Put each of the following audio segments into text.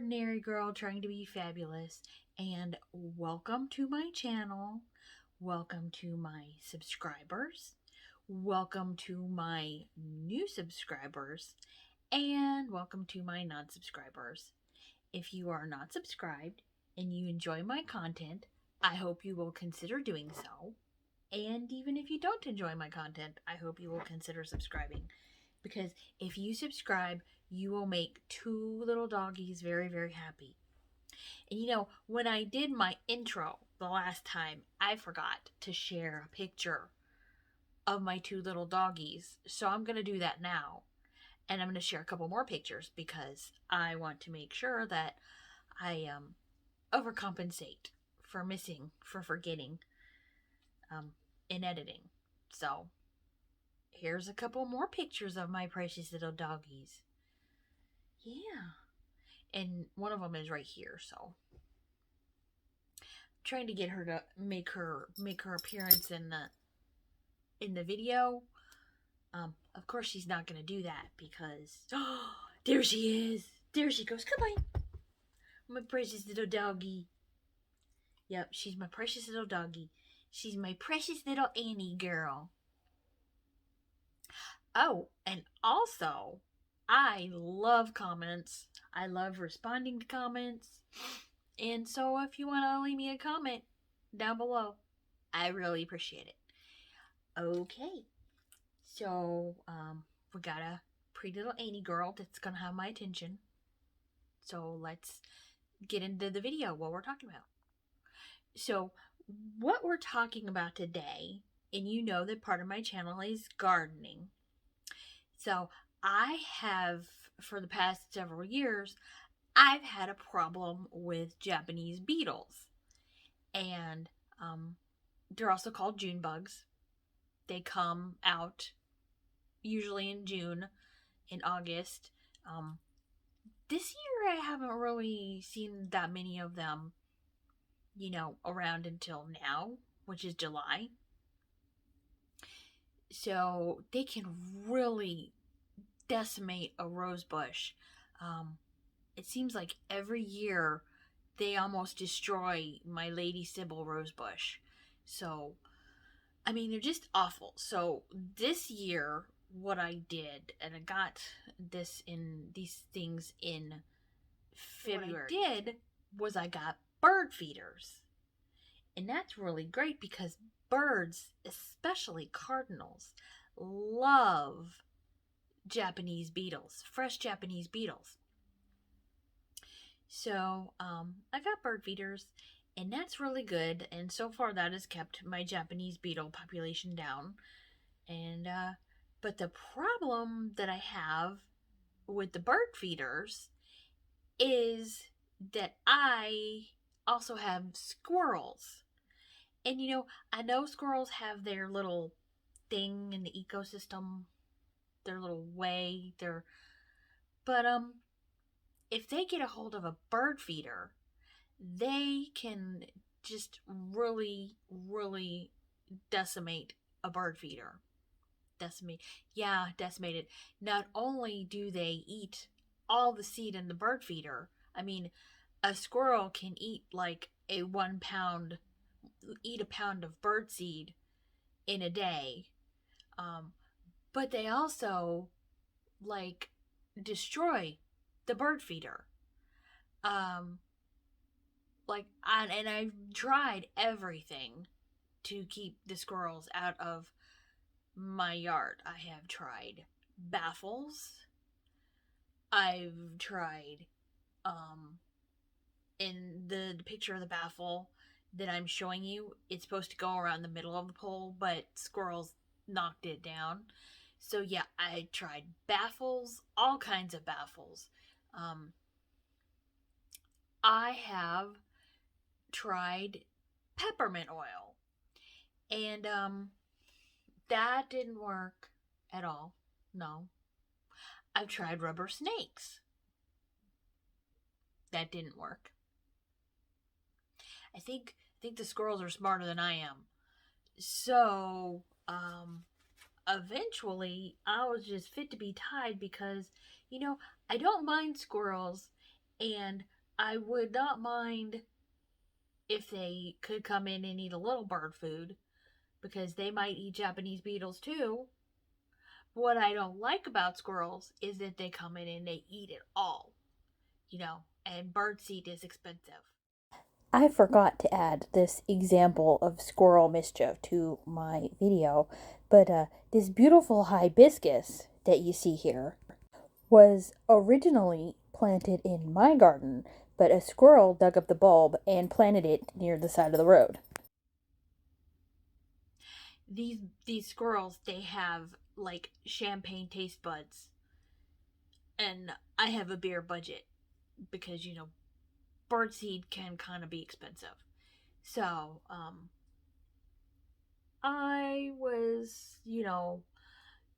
ordinary girl trying to be fabulous, and welcome to my channel. Welcome to my subscribers. Welcome to my new subscribers, and welcome to my non subscribers. If you are not subscribed and you enjoy my content, I hope you will consider doing so. And even if you don't enjoy my content, I hope you will consider subscribing. Because if you subscribe, you will make two little doggies very, very happy. And when I did my intro the last time, I forgot to share a picture of my two little doggies. So I'm going to do that now. And I'm going to share a couple more pictures because I want to make sure that I overcompensate for forgetting in editing. So here's a couple more pictures of my precious little doggies. Yeah. And one of them is right here, so I'm trying to get her to make her appearance in the video. Of course she's not gonna do that because there she is. There she goes. Come on. My precious little doggy. Yep, she's my precious little doggy. She's my precious little Annie girl. Oh, and also, I love comments. I love responding to comments. And so if you want to leave me a comment down below, I really appreciate it. Okay. So, we got a pretty little Annie girl that's going to have my attention. So let's get into the video, what we're talking about. So, what we're talking about today, and you know that part of my channel is gardening. So I have, for the past several years, I've had a problem with Japanese beetles. And they're also called June bugs. They come out usually in June, in August. This year I haven't really seen that many of them, around until now, which is July. So they can really decimate a rose bush. It seems like every year they almost destroy my Lady Sybil rose bush. So, I mean, they're just awful. So this year, what I did, and I got these things in February. What I did was I got bird feeders. And that's really great because birds, especially cardinals, love Japanese beetles, fresh Japanese beetles. So, I got bird feeders, and that's really good. And so far, that has kept my Japanese beetle population down. And, but the problem that I have with the bird feeders is that I also have squirrels. And I know squirrels have their little thing in the ecosystem, their little way, but if they get a hold of a bird feeder, they can just really, really decimate a bird feeder. Decimate it. Not only do they eat all the seed in the bird feeder, I mean, a squirrel can eat like a pound of bird seed in a day. But they also destroy the bird feeder. And I've tried everything to keep the squirrels out of my yard. I have tried baffles. I've tried in the picture of the baffle that I'm showing you, it's supposed to go around the middle of the pole, but squirrels knocked it down. So yeah, I tried baffles, all kinds of baffles. I have tried peppermint oil, and that didn't work at all. No. I've tried rubber snakes. That didn't work. I think the squirrels are smarter than I am. So, eventually I was just fit to be tied because, I don't mind squirrels, And I would not mind if they could come in and eat a little bird food, because they might eat Japanese beetles too. What I don't like about squirrels is that they come in and they eat it all, and birdseed is expensive. I forgot to add this example of squirrel mischief to my video, but this beautiful hibiscus that you see here was originally planted in my garden, but a squirrel dug up the bulb and planted it near the side of the road. These squirrels, they have like champagne taste buds, and I have a beer budget because birdseed can kind of be expensive. So I was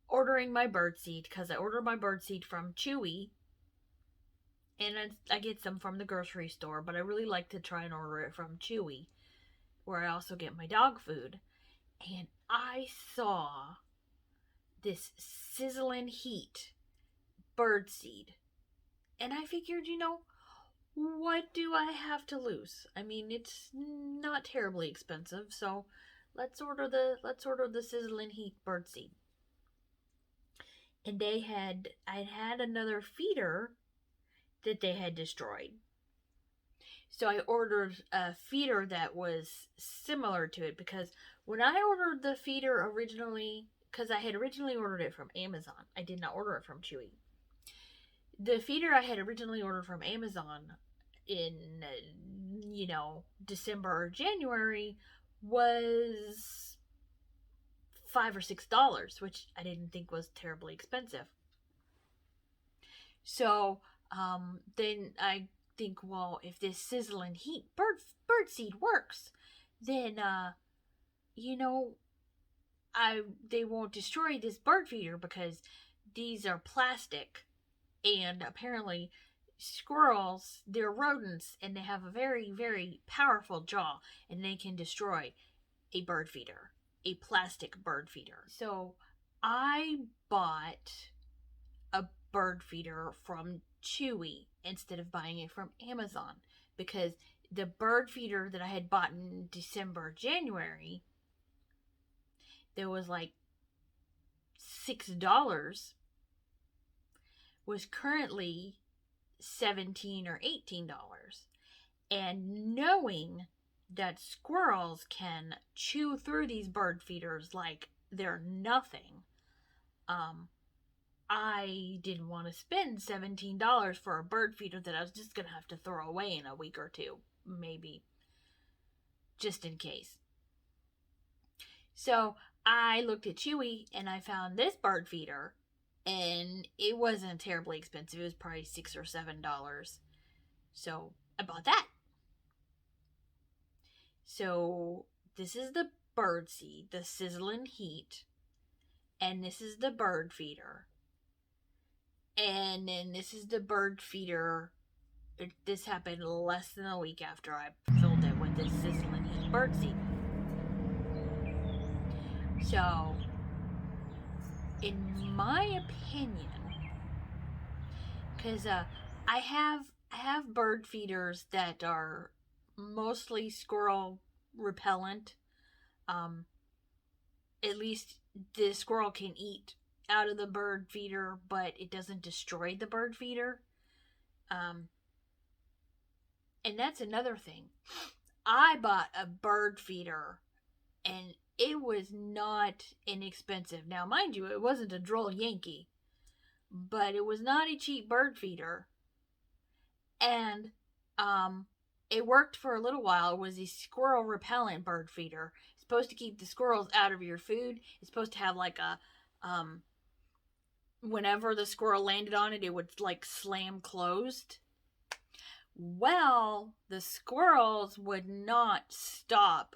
ordering my birdseed because I ordered my birdseed from Chewy, and I get some from the grocery store, but I really like to try and order it from Chewy, where I also get my dog food. And I saw this sizzling heat birdseed, and I figured, what do I have to lose? I mean, it's not terribly expensive, so let's order the sizzling heat birdseed. And I'd had another feeder that they had destroyed. So I ordered a feeder that was similar to it, because when I ordered the feeder originally, because I had originally ordered it from Amazon, I did not order it from Chewy. The feeder I had originally ordered from Amazon in, December or January was $5 or $6, which I didn't think was terribly expensive. So then I think, well, if this sizzling heat birdseed works, then they won't destroy this bird feeder, because these are plastic, and apparently squirrels, they're rodents, and they have a very, very powerful jaw, and they can destroy a bird feeder, a plastic bird feeder. So I bought a bird feeder from Chewy instead of buying it from Amazon, because the bird feeder that I had bought in December, January, there was like $6, was currently $17 or $18. And knowing that squirrels can chew through these bird feeders like they're nothing, I didn't want to spend $17 for a bird feeder that I was just going to have to throw away in a week or two, maybe, just in case. So I looked at Chewy and I found this bird feeder, and it wasn't terribly expensive. It was probably $6 or $7. So I bought that. So this is the bird seed, the sizzling heat, and this is the bird feeder. And then this is the bird feeder. This happened less than a week after I filled it with this sizzling heat bird seed. So, in my opinion, because I have bird feeders that are mostly squirrel repellent. At least the squirrel can eat out of the bird feeder, but it doesn't destroy the bird feeder. And that's another thing. I bought a bird feeder, and it was not inexpensive. Now, mind you, it wasn't a Droll Yankee, but it was not a cheap bird feeder. And it worked for a little while. It was a squirrel repellent bird feeder. It's supposed to keep the squirrels out of your food. It's supposed to have like a whenever the squirrel landed on it, it would like slam closed. Well, the squirrels would not stop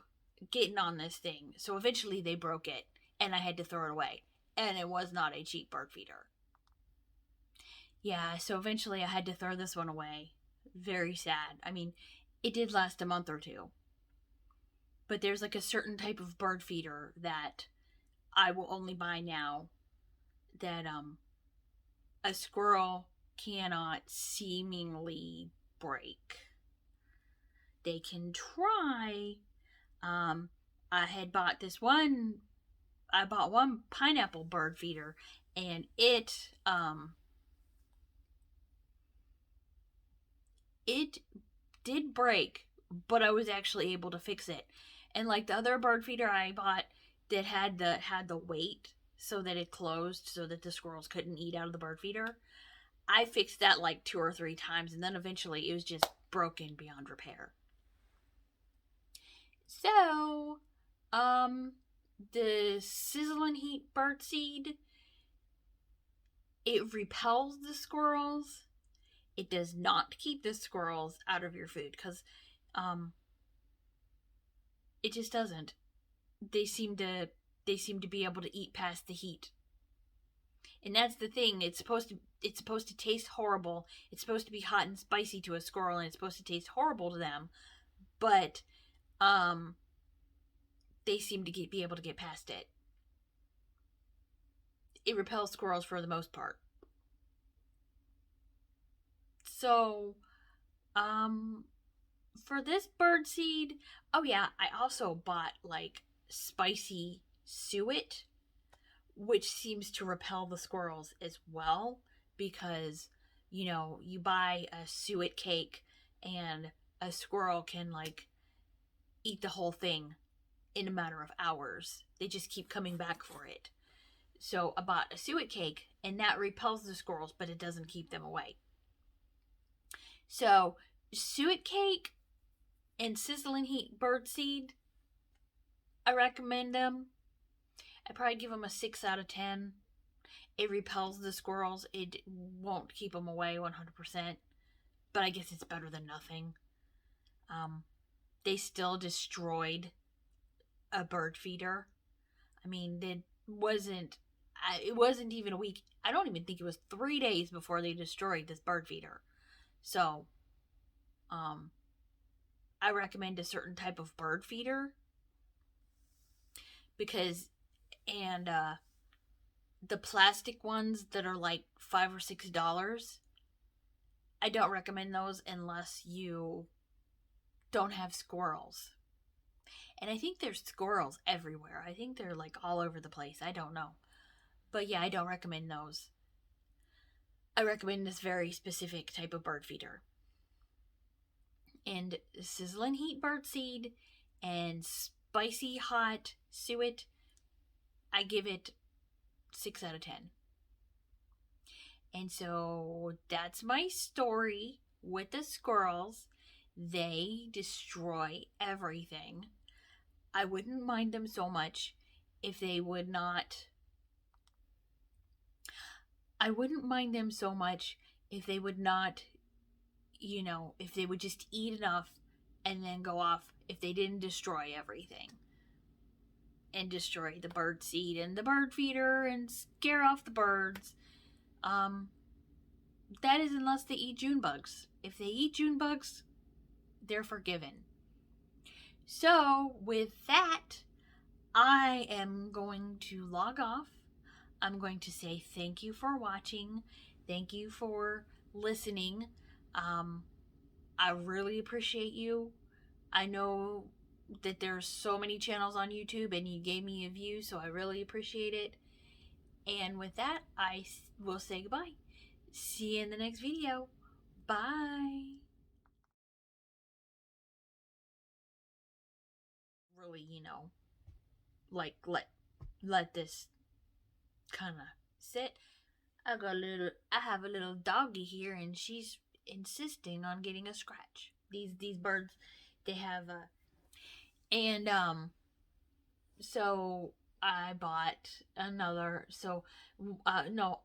getting on this thing, so eventually they broke it, and I had to throw it away. And it was not a cheap bird feeder. Yeah, so eventually I had to throw this one away. Very sad. I mean, it did last a month or two. But there's like a certain type of bird feeder that I will only buy now, that a squirrel cannot seemingly break. They can try. I had bought this one. I bought one pineapple bird feeder, and it did break, but I was actually able to fix it. And like the other bird feeder I bought that had the weight so that it closed so that the squirrels couldn't eat out of the bird feeder, I fixed that like 2 or 3 times, and then eventually it was just broken beyond repair. So, the sizzling heat birdseed, it repels the squirrels. It does not keep the squirrels out of your food because it just doesn't. They seem to be able to eat past the heat. And that's the thing. It's supposed to taste horrible. It's supposed to be hot and spicy to a squirrel, and it's supposed to taste horrible to them. But they seem to be able to get past it. It repels squirrels for the most part. So, for this birdseed, oh yeah, I also bought like spicy suet, which seems to repel the squirrels as well because, you buy a suet cake and a squirrel can like eat the whole thing in a matter of hours. They just keep coming back for it. So I bought a suet cake, and that repels the squirrels, but it doesn't keep them away. So suet cake and sizzling heat birdseed, I recommend them. I'd probably give them a 6 out of 10. It repels the squirrels. It won't keep them away 100%, but I guess it's better than nothing. They still destroyed a bird feeder. I mean, it wasn't even a week. I don't even think it was 3 days before they destroyed this bird feeder. So, I recommend a certain type of bird feeder because, and the plastic ones that are like $5 or $6, I don't recommend those unless you don't have squirrels. And I think there's squirrels everywhere. I think they're like all over the place. I don't know. But yeah, I don't recommend those. I recommend this very specific type of bird feeder. And sizzling heat birdseed and spicy hot suet, I give it 6 out of 10. And so that's my story with the squirrels. They destroy everything. I wouldn't mind them so much if they would not. I wouldn't mind them so much if they would not, if they would just eat enough and then go off, if they didn't destroy everything. And destroy the bird seed and the bird feeder and scare off the birds. That is unless they eat June bugs. If they eat June bugs, they're forgiven. So, with that, I am going to log off. I'm going to say thank you for watching. Thank you for listening. I really appreciate you. I know that there's so many channels on YouTube and you gave me a view, so I really appreciate it. And with that, I will say goodbye. See you in the next video. Bye. Really, like let this kind of sit. I have a little doggy here, and she's insisting on getting a scratch. These birds, they have and so I bought another. So no,